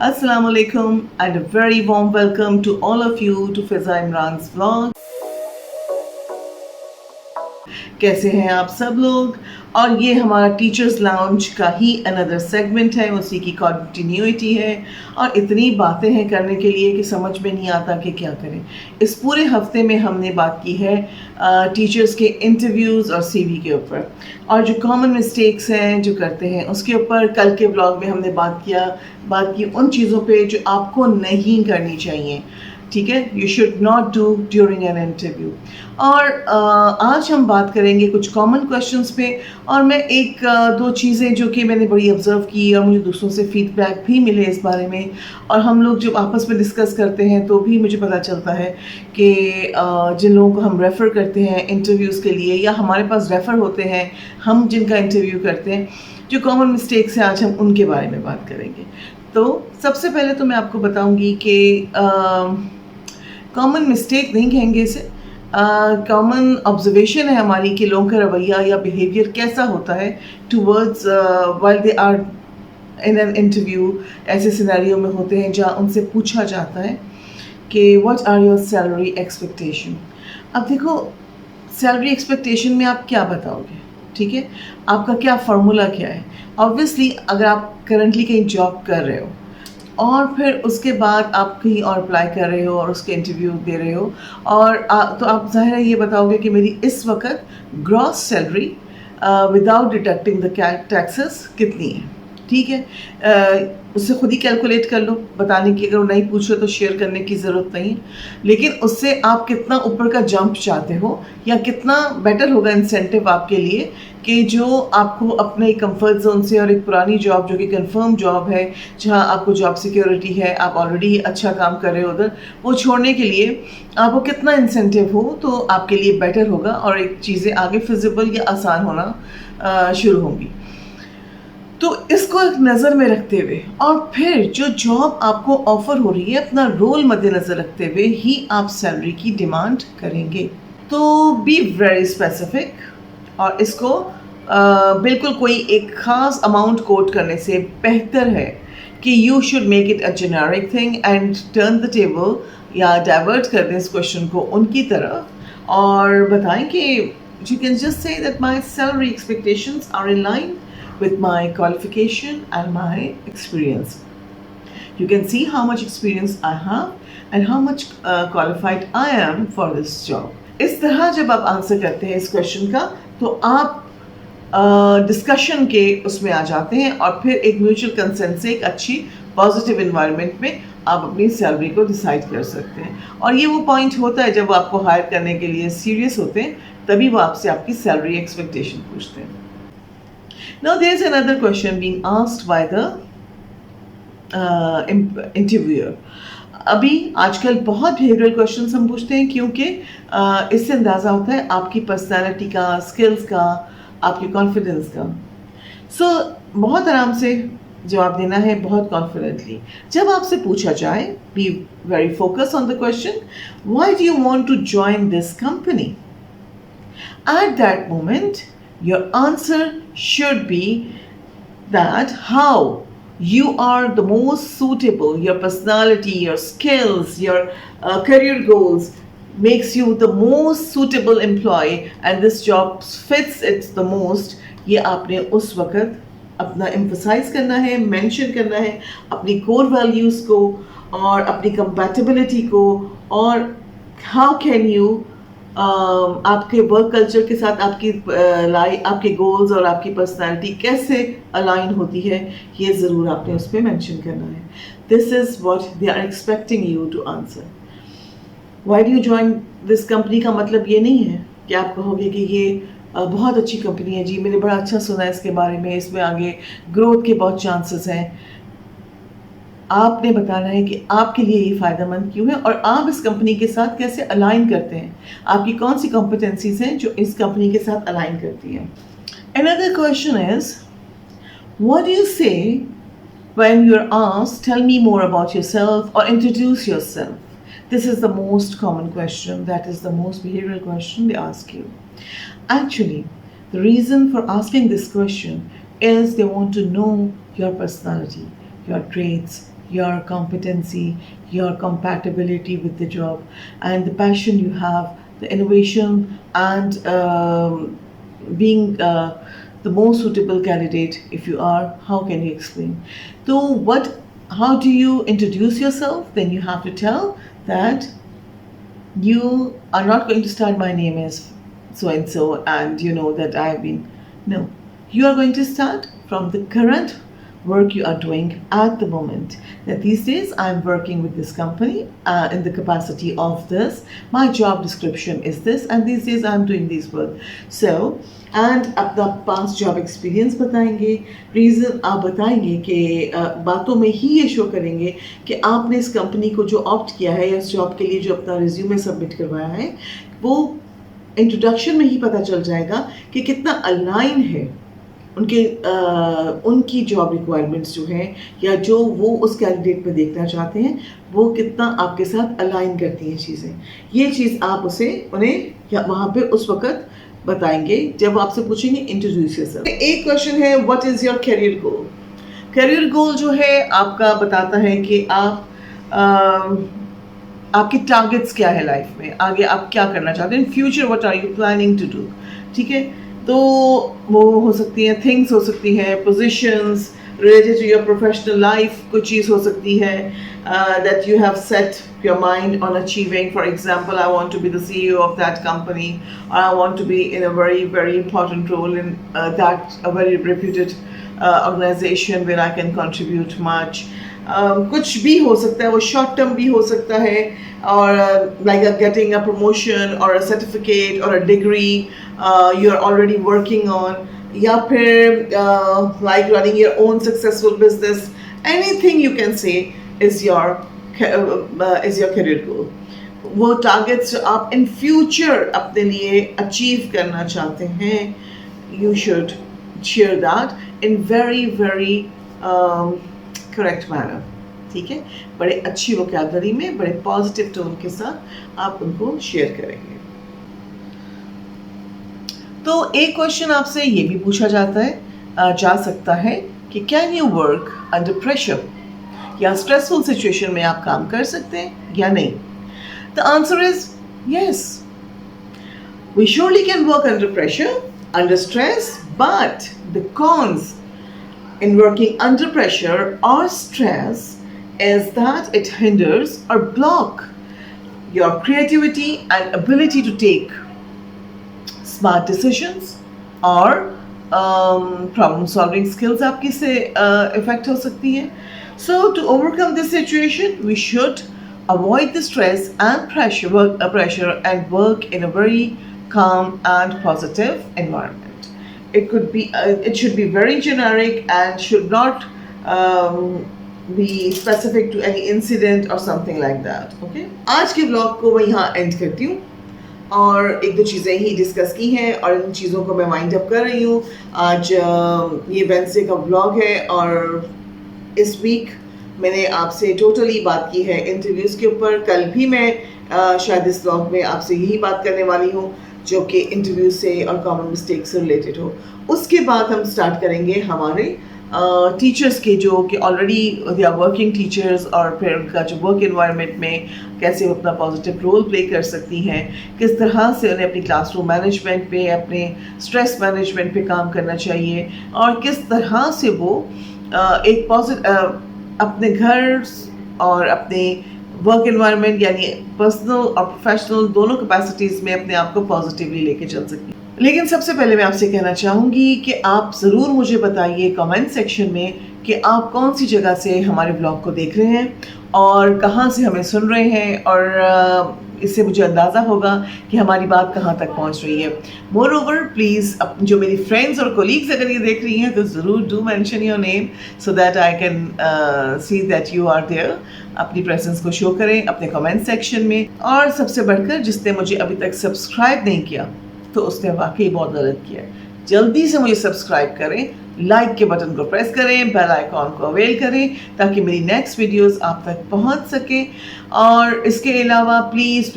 Assalamu alaikum and a very warm welcome to all of you to Fiza Imran's vlog. कैसे हैं आप सब लोग। और ये हमारा टीचर्स लाउंज का ही अनदर सेगमेंट है, उसी की कंटिन्यूटी है और इतनी बातें हैं करने के लिए कि समझ में नहीं आता कि क्या करें। इस पूरे हफ्ते में हमने बात की है टीचर्स के इंटरव्यूज़ और सीवी के ऊपर, और जो कॉमन मिस्टेक्स हैं जो करते हैं उसके ऊपर। कल के व्लॉग में हमने बात की उन चीज़ों पे जो आपको नहीं करनी चाहिए, ठीक है, you should not do during an interview. और आज हम बात करेंगे कुछ कॉमन क्वेश्चंस पे, और मैं एक दो चीज़ें जो कि मैंने बड़ी ऑब्जर्व की और मुझे दूसरों से फीडबैक भी मिले इस बारे में, और हम लोग जब आपस में डिस्कस करते हैं तो भी मुझे पता चलता है कि जिन लोगों को हम रेफ़र करते हैं इंटरव्यूज़ के लिए, या हमारे पास रेफ़र होते हैं हम जिनका इंटरव्यू करते हैं, जो कॉमन मिस्टेक्स हैं आज हम उनके बारे में बात करेंगे। तो सबसे पहले तो मैं आपको बताऊँगी कि कॉमन मिस्टेक नहीं कहेंगे इसे, कॉमन ऑब्जर्वेशन है हमारी कि लोगों का रवैया या बिहेवियर कैसा होता है towards while they are in an interview. ऐसे सिनेरियो में होते हैं जहाँ उनसे पूछा जाता है कि what are your salary expectation. अब देखो, सैलरी एक्सपेक्टेशन में आप क्या बताओगे, ठीक है, आपका क्या फार्मूला क्या है। ऑब्वियसली अगर आप करंटली कहीं जॉब कर रहे हो और फिर उसके बाद आप कहीं और अप्लाई कर रहे हो और उसके इंटरव्यू दे रहे हो, और तो आप ज़ाहिर है ये बताओगे कि मेरी इस वक्त gross salary without deducting the taxes कितनी है, ठीक है। उससे खुद ही कैलकुलेट कर लो, बताने की अगर वो नहीं पूछ रहे तो शेयर करने की ज़रूरत नहीं, लेकिन उससे आप कितना ऊपर का जंप चाहते हो या कितना बेटर होगा इंसेंटिव आपके लिए कि जो आपको अपने कंफर्ट जोन से और एक पुरानी जॉब जो कि कंफर्म जॉब है, जहां आपको जॉब सिक्योरिटी है, आप ऑलरेडी अच्छा काम कर रहे हो उधर, वो छोड़ने के लिए आपको कितना इंसेंटिव हो तो आपके लिए बेटर होगा और एक चीज़ें आगे फिजिबल या आसान होना शुरू होंगी। तो इसको एक नज़र में रखते हुए और फिर जो जॉब आपको ऑफर हो रही है अपना रोल मद्देनज़र रखते हुए ही आप सैलरी की डिमांड करेंगे। तो बी वेरी स्पेसिफिक, और इसको बिल्कुल कोई एक ख़ास अमाउंट कोट करने से बेहतर है कि you should make it a generic thing and turn the table या डाइवर्ट कर दें इस क्वेश्चन को उनकी तरफ और बताएं कि you can just say that my salary expectations are in line with my qualification and my experience. You can see how much experience I have and how much qualified I am for this job. इस तरह जब आप answer करते हैं इस question का तो आप डिस्कशन के उसमें आ जाते हैं और फिर एक म्यूचुअल कंसेंट से एक अच्छी पॉजिटिव इन्वायरमेंट में आप अपनी सैलरी को डिसाइड कर सकते हैं। और ये वो पॉइंट होता है जब वो आपको हायर करने के लिए सीरियस होते हैं, तभी वो आपसे आपकी सैलरी एक्सपेक्टेशन पूछते हैं। Now there is another question being asked by the interviewer. अभी आजकल बहुत बिहेवियरल क्वेश्चंस हम पूछते हैं क्योंकि इससे अंदाज़ा होता है आपकी पर्सनालिटी का, स्किल्स का, आपके कॉन्फिडेंस का। सो बहुत आराम से जवाब देना है, बहुत कॉन्फिडेंटली। जब आपसे पूछा जाए, be very focus on the question, why do you want to join this company. At that moment your answer should be that how you are the most suitable, your personality, your skills, your career goals makes you the most suitable employee and this job fits it the most। ये आपने उस वक्त अपना emphasize करना है, mention करना है अपनी core values को और अपनी compatibility को, और how can you आपके वर्क कल्चर के साथ आपके गोल्स और आपकी पर्सनालिटी कैसे अलाइन होती है, ये ज़रूर आपने उस पर मैंशन करना है। This is what they are expecting you to answer. Why do you join this company का मतलब ये नहीं है कि आप कहोगे कि ये बहुत अच्छी कंपनी है जी, मैंने बड़ा अच्छा सुना है इसके बारे में, इसमें आगे ग्रोथ के बहुत चांसेस हैं। आपने बताना है कि आपके लिए ये फ़ायदेमंद क्यों है और आप इस कंपनी के साथ कैसे अलाइन करते हैं, आपकी कौन सी कॉम्पिटेंसीज हैं जो इस कंपनी के साथ अलाइन करती हैं। Another question is, what do you say when you're asked, tell me more about yourself or introduce yourself? This is the most common question, that is the most behavioral question they ask you. Actually, the reason for asking this question is they want to know your personality, your traits, your competency, your compatibility with the job, and the passion you have, the innovation, and being the most suitable candidate. If you are, how can you explain? So how do you introduce yourself? Then you have to tell that you are not going to start, my name is so and so, and you know that I have been. No, you are going to start from the current work you are doing at the moment. That these days I'm working with this company in the capacity of this. My job description is this, and these days I'm doing this work. So, and अपना past job experience बताएंगे, reason आप बताएंगे कि बातों में ही ये show करेंगे कि आपने इस कंपनी को जो ऑप्ट किया है या इस जॉब के लिए जो अपना रिज्यूमे सबमिट करवाया है, वो इंट्रोडक्शन में ही पता चल जाएगा कि कितना अलाइन है उनकी जॉब रिक्वायरमेंट्स जो हैं या जो वो उस कैंडिडेट में देखना चाहते हैं, वो कितना आपके साथ अलाइन करती हैं चीज़ें। ये चीज़ आप उन्हें वहाँ पे उस वक्त बताएंगे जब आपसे पूछेंगे इंट्रोड्यूस योरसेल्फ। एक क्वेश्चन है, what is your career goal? Career goal जो है आपका बताता है कि आप आपके टारगेट्स क्या है लाइफ में, आगे आप क्या करना चाहते हैं, in future what are you planning to do. ठीक है, तो वो हो सकती हैं थिंग्स, हो सकती हैं positions related to your professional life, कुछ चीज़ हो सकती है that you have set your mind on achieving. For example, I want to be the CEO of that company, or I want to be in a very, very important role in that a very reputed organization where I can contribute much. कुछ भी हो सकता है, वो short term भी हो सकता है, और like getting a promotion or a certificate or a degree you're already working on, या फिर like running your own successful business. Anything you can say is your career goal. वो टारगेट्स आप in future अपने लिए achieve करना चाहते हैं, you should share that in very very correct manner. ठीक है, बड़े अच्छी वोकैबुलरी में, बड़े पॉजिटिव टोन के साथ आप उनको शेयर करेंगे। तो एक क्वेश्चन आपसे ये भी पूछा जा सकता है कि can you work under pressure, या स्ट्रेसफुल सिचुएशन में आप काम कर सकते हैं या नहीं? The answer is yes, we surely can work under pressure, under stress, but the cons in working under pressure or stress is that it hinders or block your creativity and ability to take smart decisions, or problem solving skills आपकी से affect हो सकती है. So to overcome this situation, we should avoid the stress and pressure and work in a very calm and positive environment. It could be it should be very generic and should not be specific to any incident or something like that. Okay, आज के blog को मैं यहाँ and करती हूँ, और एक दो चीज़ें ही डिस्कस की हैं और इन चीज़ों को मैं वाइंड अप कर रही हूँ। आज ये वेडनेसडे का ब्लॉग है, और इस वीक मैंने आपसे टोटली बात की है इंटरव्यूज़ के ऊपर। कल भी मैं शायद इस ब्लॉग में आपसे यही बात करने वाली हूँ जो कि इंटरव्यू से और कॉमन मिस्टेक से रिलेटेड हो। उसके बाद हम स्टार्ट करेंगे हमारे टीचर्स के, जो कि already they are working teachers, और फिर उनका जो वर्क एनवायरनमेंट में कैसे वो अपना पॉजिटिव रोल प्ले कर सकती हैं, किस तरह से उन्हें अपनी क्लासरूम मैनेजमेंट पे, अपने स्ट्रेस मैनेजमेंट पे काम करना चाहिए, और किस तरह से वो एक अपने घर और अपने वर्क एनवायरनमेंट यानी पर्सनल और प्रोफेशनल दोनों कैपेसिटीज़ में अपने आप को पॉजिटिवली लेके चल सकती हैं। लेकिन सबसे पहले मैं आपसे कहना चाहूँगी कि आप ज़रूर मुझे बताइए कमेंट सेक्शन में कि आप कौन सी जगह से हमारे ब्लॉग को देख रहे हैं और कहाँ से हमें सुन रहे हैं, और इससे मुझे अंदाज़ा होगा कि हमारी बात कहाँ तक पहुँच रही है। मोर ओवर, प्लीज़ जो मेरी फ्रेंड्स और कोलीग्स अगर ये देख रही हैं तो ज़रूर do mention your name so that I can see that you are there. अपनी प्रेजेंस को शो करें अपने कमेंट सेक्शन में, और सबसे बढ़कर जिसने मुझे अभी तक सब्सक्राइब नहीं किया तो उसने वाकई बहुत गलत किया है। जल्दी से मुझे सब्सक्राइब करें, लाइक के बटन को प्रेस करें, बेल आइकॉन को अवेल करें ताकि मेरी नेक्स्ट वीडियोस आप तक पहुंच सके। और इसके अलावा प्लीज़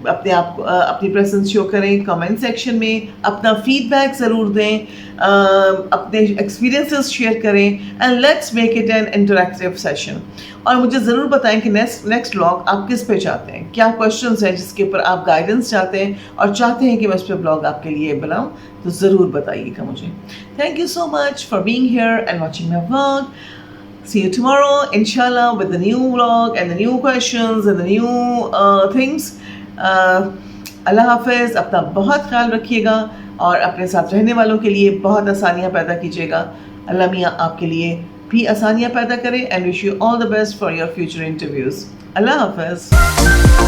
अपने आप अपनी प्रेजेंस शो करें कमेंट सेक्शन में, अपना फीडबैक ज़रूर दें, अपने एक्सपीरियंसेस शेयर करें and let's make it an interactive session. और मुझे ज़रूर बताएं कि नेक्स्ट व्लॉग आप किस पे चाहते हैं, क्या क्वेश्चंस हैं जिसके ऊपर आप गाइडेंस चाहते हैं और चाहते हैं कि मैं इस पर ब्लॉग आपके लिए बनाऊं, तो ज़रूर बताइएगा मुझे। Thank you so much for being here and watching my vlog. See you tomorrow, inshallah, with the new vlog and the new questions and the new things. अल्लाह हाफ़िज़, अपना बहुत ख्याल रखिएगा और अपने साथ रहने वालों के लिए बहुत आसानियाँ पैदा कीजिएगा। अल्लाह मियाँ आपके लिए भी आसानियाँ पैदा करें and wish you all the best for your future interviews. अल्लाह हाफ़िज़।